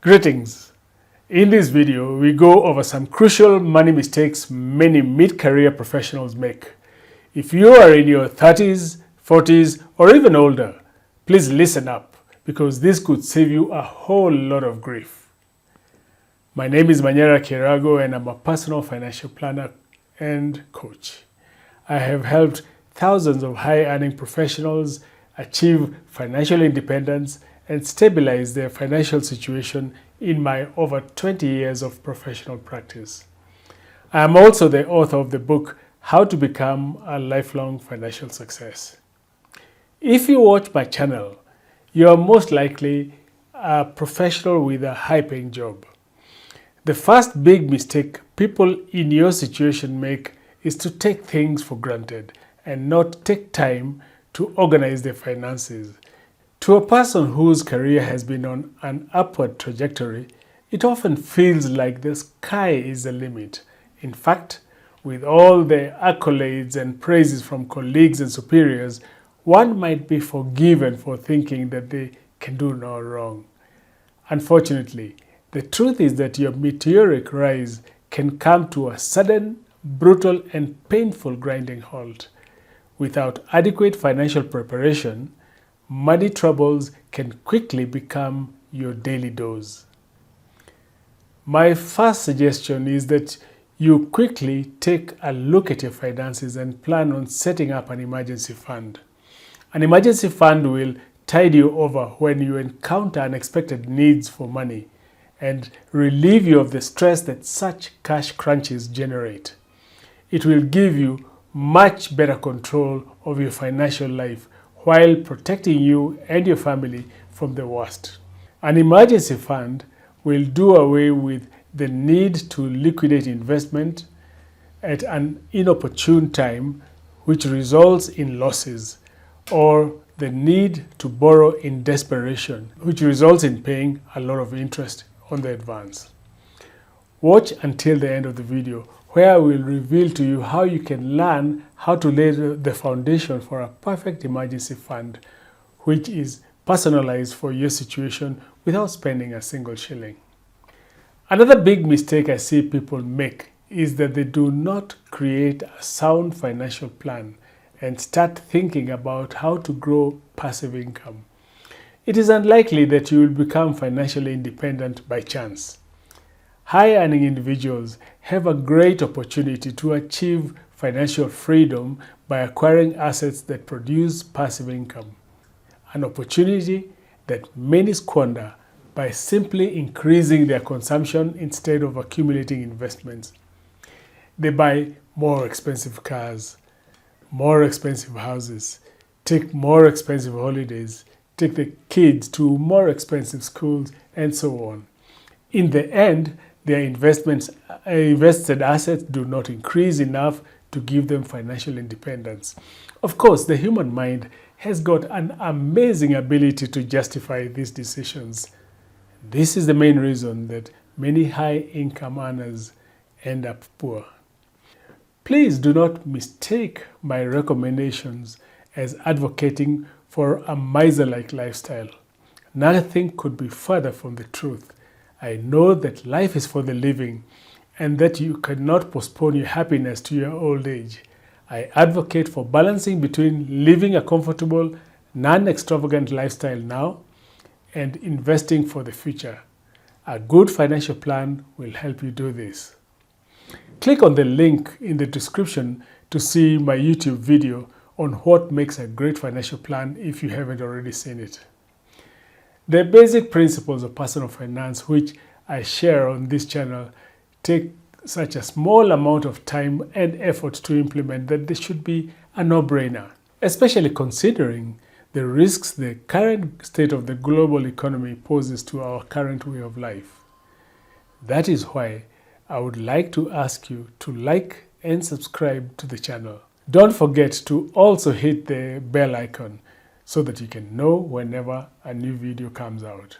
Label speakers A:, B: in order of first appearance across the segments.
A: Greetings! In this video, we go over some crucial money mistakes many mid-career professionals make. If you are in your 30s, 40s, or even older, please listen up because this could save you a whole lot of grief. My name is miserlike and I'm a personal financial planner and coach. I have helped thousands of high-earning professionals achieve financial independence and stabilize their financial situation in my over 20 years of professional practice. I am also the author of the book, How to Become a Lifelong Financial Success. If you watch my channel, you are most likely a professional with a high-paying job. The first big mistake people in your situation make is to take things for granted and not take time to organize their finances. To a person whose career has been on an upward trajectory, it often feels like the sky is the limit. In fact, with all the accolades and praises from colleagues and superiors, one might be forgiven for thinking that they can do no wrong. Unfortunately, the truth is that your meteoric rise can come to a sudden, brutal, and painful grinding halt. Without adequate financial preparation, money troubles can quickly become your daily dose. My first suggestion is that you quickly take a look at your finances and plan on setting up an emergency fund. An emergency fund will tide you over when you encounter unexpected needs for money and relieve you of the stress that such cash crunches generate. It will give you much better control of your financial life while protecting you and your family from the worst. An emergency fund will do away with the need to liquidate investment at an inopportune time, which results in losses, or the need to borrow in desperation, which results in paying a lot of interest on the advance. Watch until the end of the video, where I will reveal to you how you can learn how to lay the foundation for a perfect emergency fund, which is personalized for your situation without spending a single shilling. Another big mistake I see people make is that they do not create a sound financial plan and start thinking about how to grow passive income. It is unlikely that you will become financially independent by chance. High-earning individuals have a great opportunity to achieve financial freedom by acquiring assets that produce passive income, an opportunity that many squander by simply increasing their consumption instead of accumulating investments. They buy more expensive cars, more expensive houses, take more expensive holidays, take the kids to more expensive schools, and so on. In the end, their invested assets do not increase enough to give them financial independence. Of course, the human mind has got an amazing ability to justify these decisions. This is the main reason that many high-income earners end up poor. Please do not mistake my recommendations as advocating for a miser-like lifestyle. Nothing could be further from the truth. I know that life is for the living and that you cannot postpone your happiness to your old age. I advocate for balancing between living a comfortable, non-extravagant lifestyle now and investing for the future. A good financial plan will help you do this. Click on the link in the description to see my YouTube video on what makes a great financial plan if you haven't already seen it. The basic principles of personal finance which I share on this channel take such a small amount of time and effort to implement that they should be a no-brainer, especially considering the risks the current state of the global economy poses to our current way of life. That is why I would like to ask you to like and subscribe to the channel. Don't forget to also hit the bell icon so that you can know whenever a new video comes out.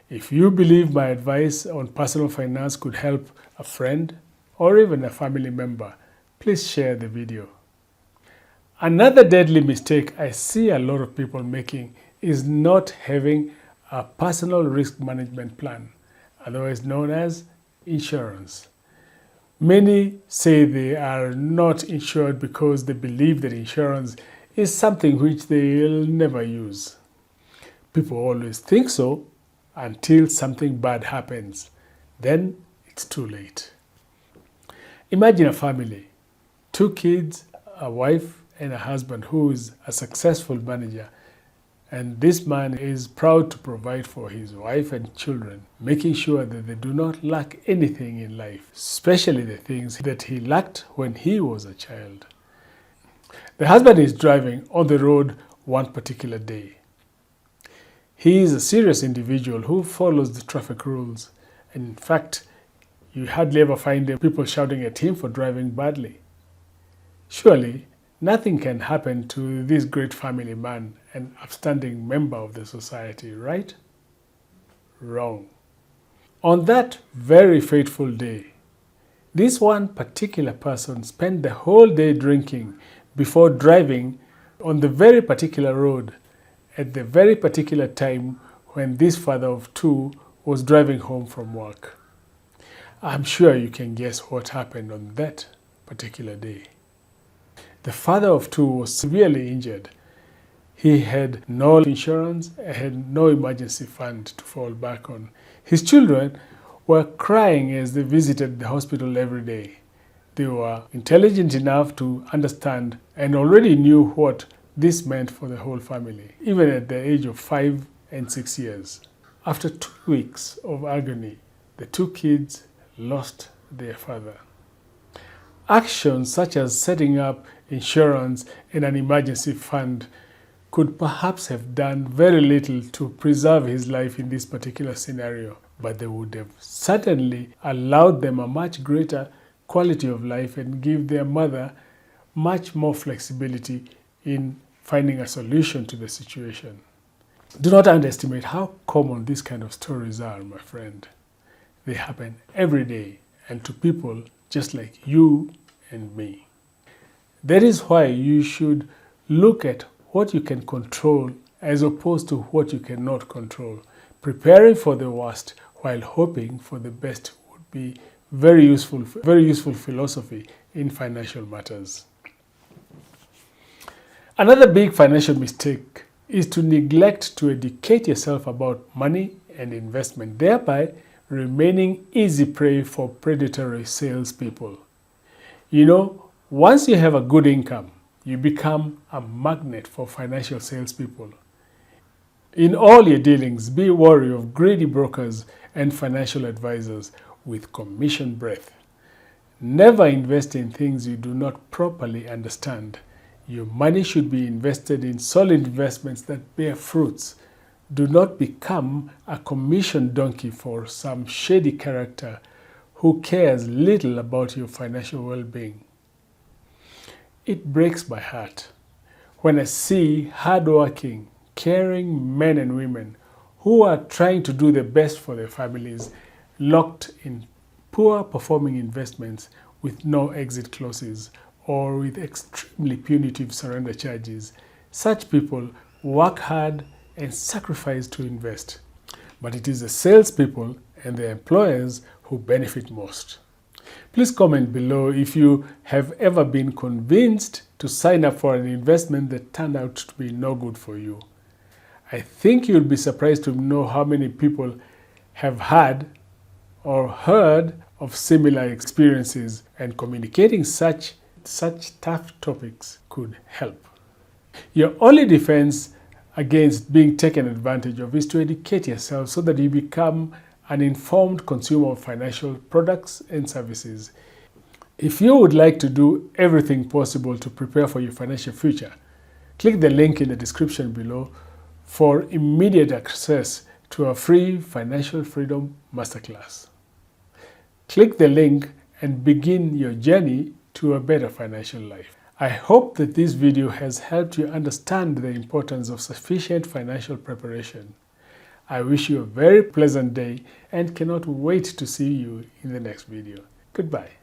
A: If you believe my advice on personal finance could help a friend or even a family member, please share the video. Another deadly mistake I see a lot of people making is not having a personal risk management plan. otherwise known as insurance. Many say they are not insured because they believe that insurance is something which they'll never use. People always think so until something bad happens. Then it's too late. Imagine a family, 2 kids, a wife and a husband who is a successful manager. And this man is proud to provide for his wife and children, making sure that they do not lack anything in life, especially the things that he lacked when he was a child. The husband is driving on the road one particular day. He is a serious individual who follows the traffic rules. And in fact, you hardly ever find people shouting at him for driving badly. Surely, nothing can happen to this great family man, an upstanding member of the society, right? Wrong. On that very fateful day, this one particular person spent the whole day drinking before driving on the very particular road at the very particular time when this father of 2 was driving home from work. I'm sure you can guess what happened on that particular day. The father of 2 was severely injured. He had no insurance, had no emergency fund to fall back on. His children were crying as they visited the hospital every day. They were intelligent enough to understand and already knew what this meant for the whole family, even at the age of 5 and 6 years. After 2 weeks of agony, the 2 kids lost their father. Actions such as setting up insurance and an emergency fund could perhaps have done very little to preserve his life in this particular scenario, but they would have certainly allowed them a much greater quality of life and give their mother much more flexibility in finding a solution to the situation. Do not underestimate how common these kind of stories are, my friend. They happen every day and to people just like you and me. That is why you should look at what you can control as opposed to what you cannot control. Preparing for the worst while hoping for the best would be very useful philosophy in financial matters. Another big financial mistake is to neglect to educate yourself about money and investment, thereby remaining easy prey for predatory salespeople. You know, once you have a good income, you become a magnet for financial salespeople. In all your dealings, be wary of greedy brokers and financial advisors with commission breath. Never invest in things you do not properly understand. Your money should be invested in solid investments that bear fruits. Do not become a commission donkey for some shady character who cares little about your financial well-being. It breaks my heart when I see hardworking, caring men and women who are trying to do the best for their families locked in poor performing investments with no exit clauses or with extremely punitive surrender charges. Such people work hard and sacrifice to invest, but it is the salespeople and the employers who benefit most. Please comment below if you have ever been convinced to sign up for an investment that turned out to be no good for you. I think you'll be surprised to know how many people have had or heard of similar experiences, and communicating such tough topics could help. Your only defense against being taken advantage of is to educate yourself so that you become an informed consumer of financial products and services. If you would like to do everything possible to prepare for your financial future, click the link in the description below for immediate access to a free Financial Freedom Masterclass. Click the link and begin your journey to a better financial life. I hope that this video has helped you understand the importance of sufficient financial preparation. I wish you a very pleasant day and cannot wait to see you in the next video. Goodbye.